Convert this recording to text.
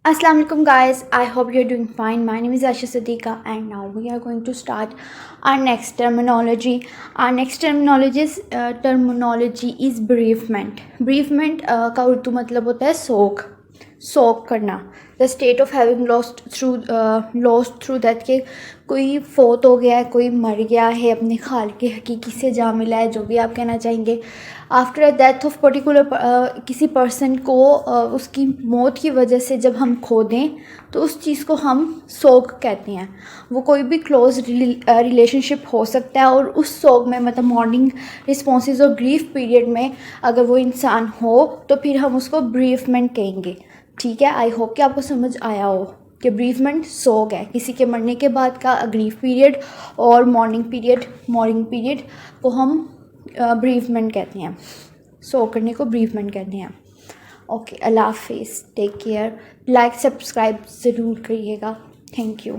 Assalamualaikum guys, I hope you're doing fine. My name is Asha Sadiqa and now we are going to start our next terminology. Our next terminology is bereavement. Bereavement का उर्दू मतलब होता है सोग करना. The state of having lost through that के कोई फोत हो गया है, कोई मर गया है, अपने खाल के हकीकी से जा मिला है, जो भी आप कहना चाहेंगे. आफ्टर डेथ ऑफ पर्टिकुलर किसी पर्सन को उसकी मौत की वजह से जब हम खो दें तो उस चीज़ को हम सोग कहते हैं. वो कोई भी क्लोज रिलेशनशिप हो सकता है और उस सोग में मतलब मॉर्निंग रिस्पॉन्सेज और ग्रीफ पीरियड में अगर वो इंसान हो तो फिर हम उसको ब्रीफमेंट कहेंगे. ठीक है, आई होप कि आपको समझ आया हो कि ब्रीफमेंट सोग है, किसी के मरने के बाद का ग्रीफ पीरियड और मॉर्निंग पीरियड को हम ब्रीफमेंट कहते हैं. सो करने को ब्रीफमेंट कहते हैं. ओके, अल्लाह हाफिज़, टेक केयर. लाइक सब्सक्राइब ज़रूर करिएगा. Thank you.